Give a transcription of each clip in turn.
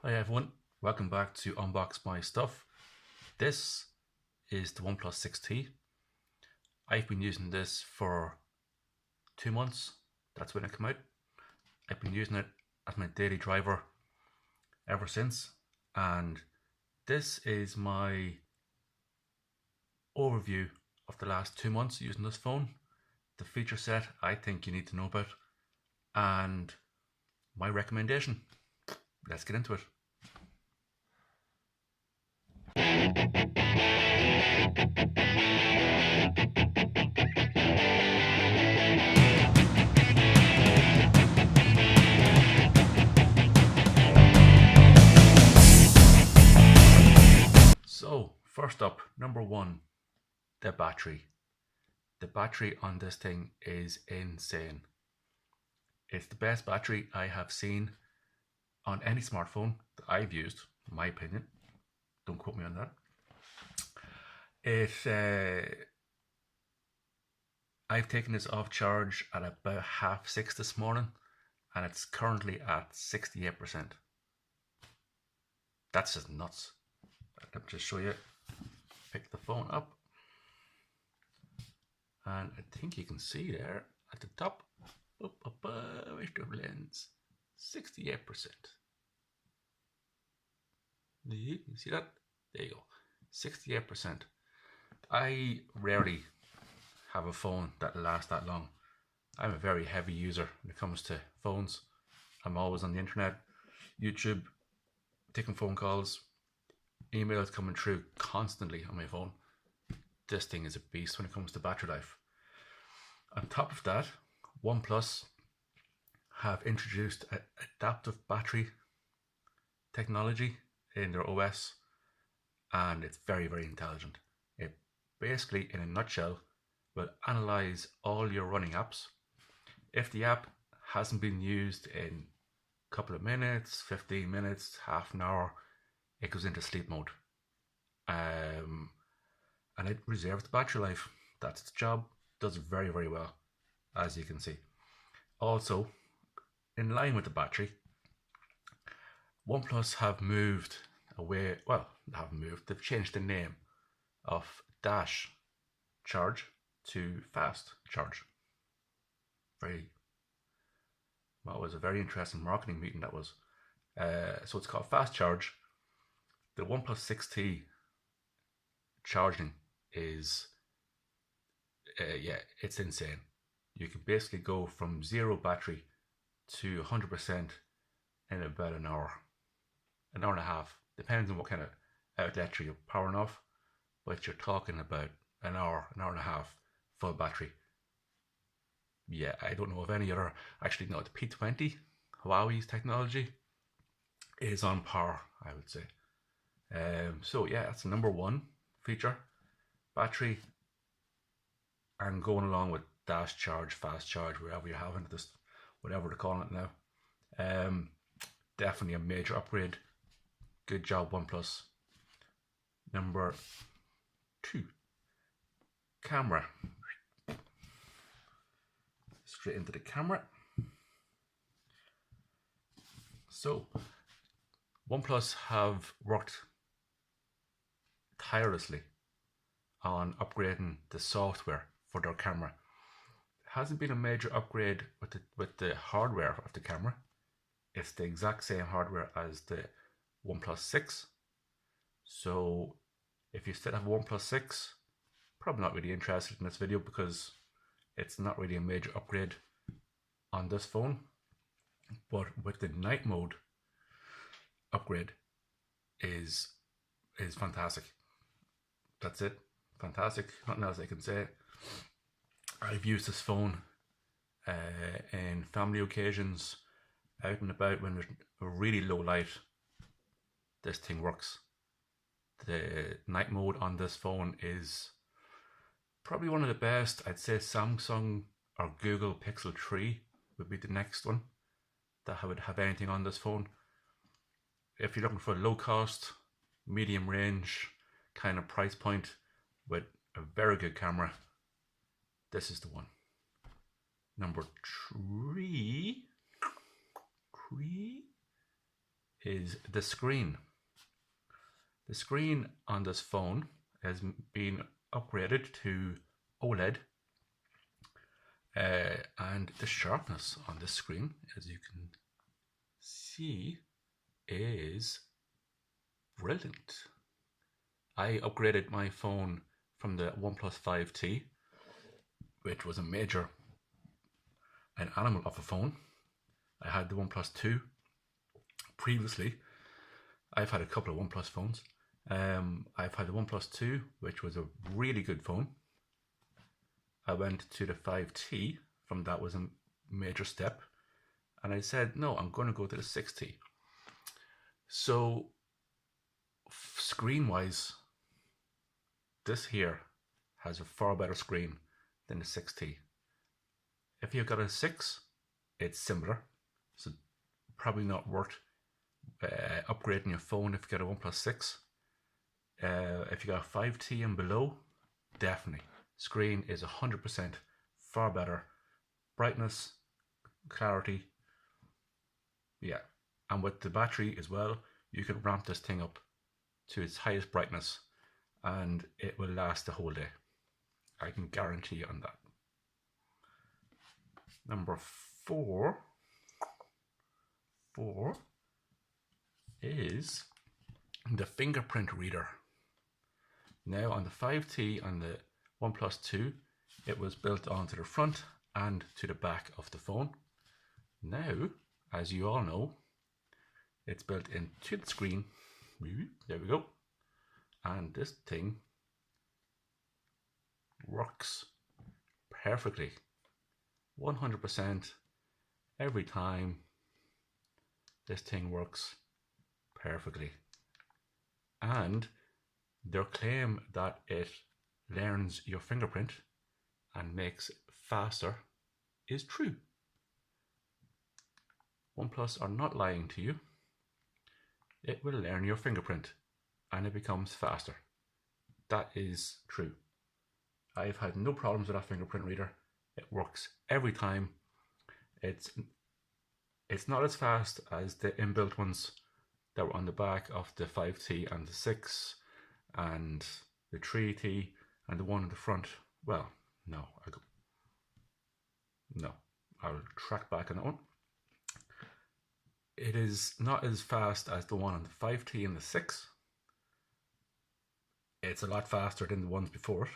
Hi everyone, welcome back to Unbox My Stuff. This is the OnePlus 6T. I've been using this for 2 months. That's when it came out. I've been using it as my daily driver ever since, and this is my overview of the last 2 months using this phone, the feature set I think you need to know about, and my recommendation. Let's get into it. So, first up, number one, the battery. The battery on this thing is insane. It's the best battery I have seen on any smartphone that I've used, in my opinion. Don't quote me on that. I've taken this off charge at about 6:30 this morning, and it's currently at 68%. That's just nuts. Let me just show you. Pick the phone up, and I think you can see there at the top, up above the lens, 68%. You see that? There you go, 68%. I rarely have a phone that lasts that long. I'm a very heavy user when it comes to phones. I'm always on the internet, YouTube, taking phone calls, emails coming through constantly on my phone. This thing is a beast when it comes to battery life. On top of that, OnePlus have introduced adaptive battery technology in their OS, and it's very, very intelligent. It basically, in a nutshell, will analyze all your running apps. If the app hasn't been used in a couple of minutes, 15 minutes, half an hour, it goes into sleep mode. And it reserves the battery life. That's its job. Does it very, very well, as you can see. Also, in line with the battery, OnePlus have moved away, they've changed the name of Dash Charge to Fast Charge. It was a very interesting marketing meeting that was. So it's called Fast Charge. The OnePlus 6T charging is, it's insane. You can basically go from zero battery to 100% in about an hour and a half. Depends on what kind of outlet you're powering off, but you're talking about an hour and a half full battery. Yeah, I don't know of any other. Actually, no, the P20, Huawei's technology, is on par, I would say. So yeah, that's the number one feature, battery, and going along with Dash Charge, Fast Charge, wherever you're having this, whatever they're calling it now. Definitely a major upgrade. Good job, OnePlus. Number two, camera. Straight into the camera. So, OnePlus have worked tirelessly on upgrading the software for their camera. It hasn't been a major upgrade with the hardware of the camera. It's the exact same hardware as the OnePlus 6. So if you still have a OnePlus 6, probably not really interested in this video because it's not really a major upgrade on this phone. But with the night mode upgrade is fantastic. That's it. Fantastic. Nothing else I can say. I've used this phone in family occasions, out and about when there's a really low light. This thing works. The night mode on this phone is probably one of the best. I'd say Samsung or Google Pixel 3 would be the next one that would have anything on this phone. If you're looking for a low cost, medium range kind of price point with a very good camera, this is the one. Number three, is the screen. The screen on this phone has been upgraded to OLED, and the sharpness on this screen, as you can see, is brilliant. I upgraded my phone from the OnePlus 5T, which was an animal of a phone. I had the OnePlus 2 previously. I've had a couple of OnePlus phones. I've had the OnePlus 2, which was a really good phone. I went to the 5T, from that was a major step, and I said, no, I'm going to go to the 6T. So, screen-wise, this here has a far better screen than the 6T. If you've got a 6, it's similar, so probably not worth upgrading your phone if you get a OnePlus 6. If you got a 5T and below, definitely. Screen is 100% far better. Brightness, clarity, yeah. And with the battery as well, you can ramp this thing up to its highest brightness and it will last the whole day. I can guarantee you on that. Number four is the fingerprint reader. Now on the 5T and the OnePlus 2, it was built onto the front and to the back of the phone. Now, as you all know, it's built into the screen. There we go. And this thing works perfectly. 100% every time. This thing works perfectly. And their claim that it learns your fingerprint and makes it faster is true. OnePlus are not lying to you. It will learn your fingerprint and it becomes faster. That is true. I've had no problems with that fingerprint reader. It works every time. It's not as fast as the inbuilt ones that were on the back of the 5T and the 6 and the 3T and the one in the front. Well, no, I'll track back on that one. It is not as fast as the one on the 5T and the 6. It's a lot faster than the ones before it.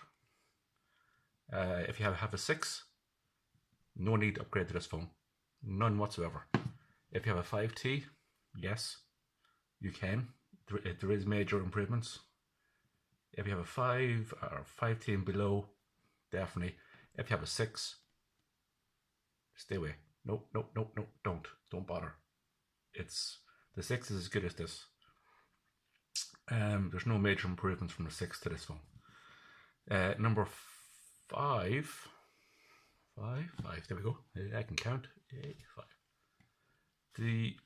If you have a 6, no need to upgrade to this phone. None whatsoever. If you have a 5T, yes, you can. There is major improvements. If you have a 5 or 5T and below, definitely. If you have a 6, stay away. Nope, don't bother. The 6 is as good as this. There's no major improvements from the 6 to this phone. Number 5, there we go. I can count. 5. The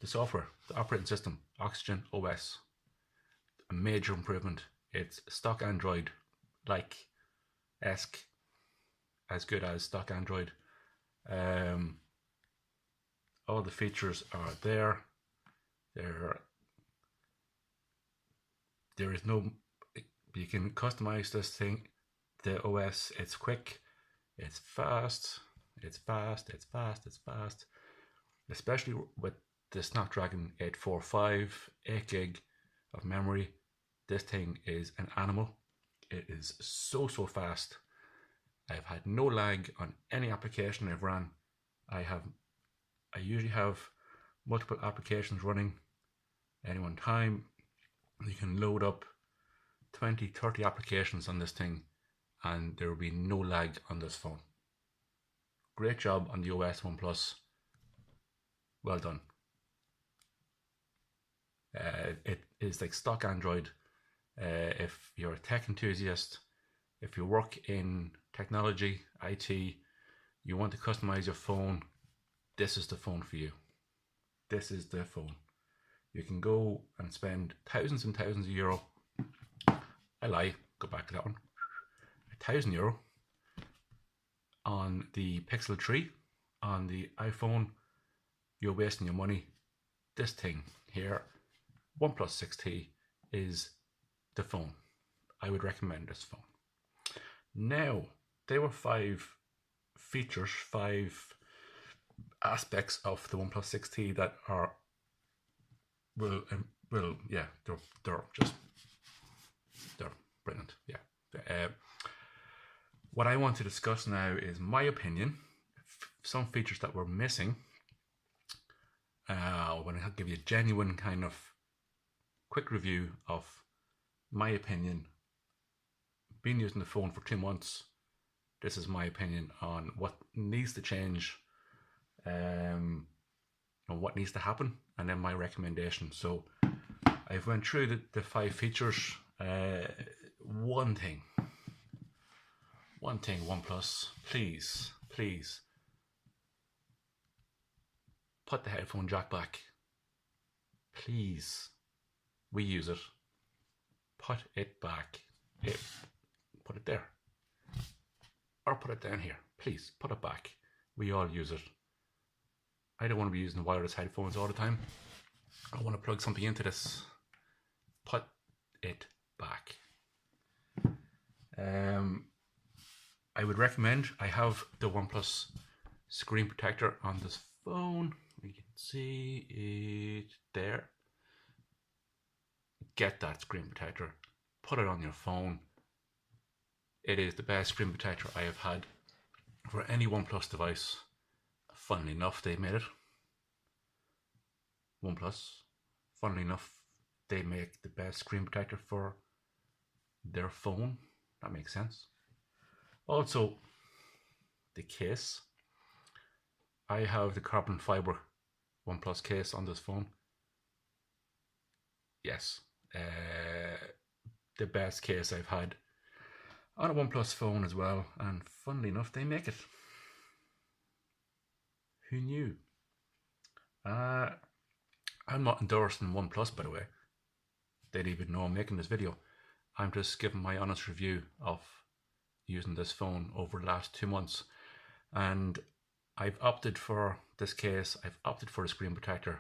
software, the operating system, Oxygen OS, a major improvement. It's stock Android, esque, as good as stock Android. All the features are there. There is no, you can customize this thing, the OS. It's quick, it's fast, especially with the Snapdragon 845, 8 gig of memory. This thing is an animal. It is so fast. I've had no lag on any application I've run. I usually have multiple applications running at any one time. You can load up 20, 30 applications on this thing and there will be no lag on this phone. Great job on the OS OnePlus. Well done. It is like stock Android. If you're a tech enthusiast, if you work in technology, IT, you want to customize your phone, this is the phone for you. This is the phone. You can go and spend thousands and thousands of euro. I lie, go back to that one. €1,000 on the Pixel 3, on the iPhone. You're wasting your money. this thing here, OnePlus 6T, is the phone. I would recommend this phone. Now, there were 5 features, 5 aspects of the OnePlus 6T that are they're brilliant. Yeah. What I want to discuss now is my opinion, some features that were missing. When I give you a genuine kind of quick review of my opinion, been using the phone for 2 months. This is my opinion on what needs to change, and what needs to happen, and then my recommendation. So I've went through the 5 features. One thing, OnePlus, please put the headphone jack back. Please, we use it. Put it back. Put it there. Or put it down here. Please, put it back. We all use it. I don't want to be using wireless headphones all the time. I want to plug something into this. Put it back. I would recommend, I have the OnePlus screen protector on this phone. You can see it there. Get that screen protector. Put it on your phone. It is the best screen protector I have had for any OnePlus device. Funnily enough, they made it. OnePlus, funnily enough, they make the best screen protector for their phone. That makes sense. Also, the case. I have the carbon fiber OnePlus case on this phone. Yes, the best case I've had on a OnePlus phone as well, and funnily enough, they make it. Who knew? I'm not endorsing OnePlus, by the way. They didn't even know I'm making this video. I'm just giving my honest review of using this phone over the last 2 months, and I've opted for this case. I've opted for a screen protector,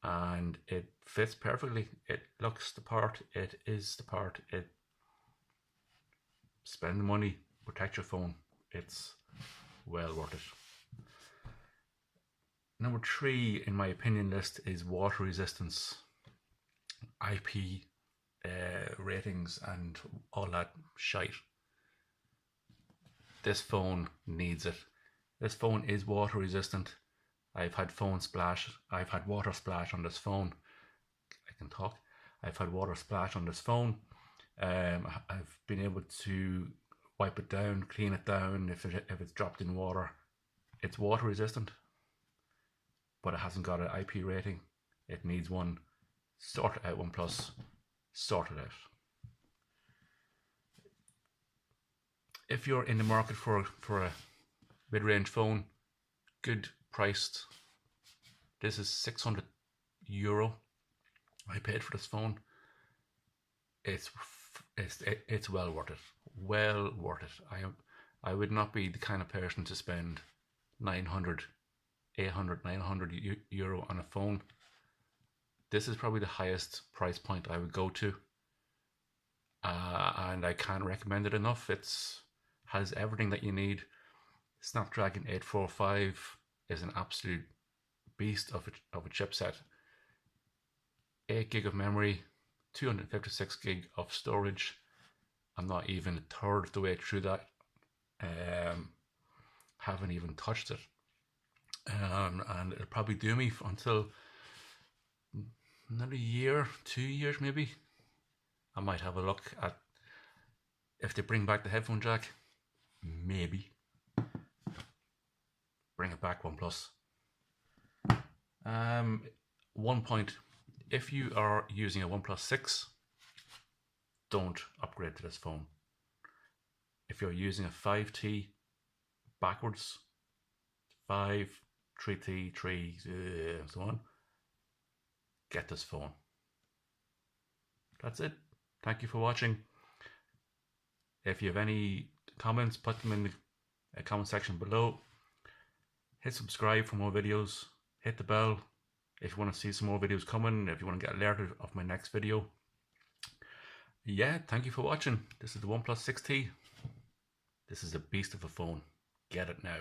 and it fits perfectly. It looks the part. It is the part. Spend the money, protect your phone. It's well worth it. Number 3 in my opinion list is water resistance, IP ratings, and all that shite. This phone needs it. This phone is water resistant. I've had water splash on this phone. I can talk. I've had water splash on this phone. I've been able to wipe it down, clean it down if it's dropped in water. It's water resistant, but it hasn't got an IP rating. It needs one. Sort it out, OnePlus. Sort it out. If you're in the market for a mid-range phone, good priced, this is €600 I paid for this phone. It's well worth it. Well worth it. I would not be the kind of person to spend 900, 800, 900 euro on a phone. This is probably the highest price point I would go to, and I can't recommend it enough. Has everything that you need. Snapdragon 845 is an absolute beast of a chipset. 8 gig of memory, 256 gig of storage. I'm not even a third of the way through that. Haven't even touched it, and it'll probably do me until another year, 2 years maybe. I might have a look at if they bring back the headphone jack. Maybe bring it back, OnePlus. One point: if you are using a OnePlus 6, don't upgrade to this phone. If you're using a 5T backwards, 5, 3T, 3, and so on, get this phone. That's it. Thank you for watching. If you have any comments, put them in the comment section below. Hit subscribe for more videos. Hit the bell If you want to see some more videos coming, if you want to get alerted of my next video. Yeah, thank you for watching. This is the OnePlus 6T. This is a beast of a phone. Get it now.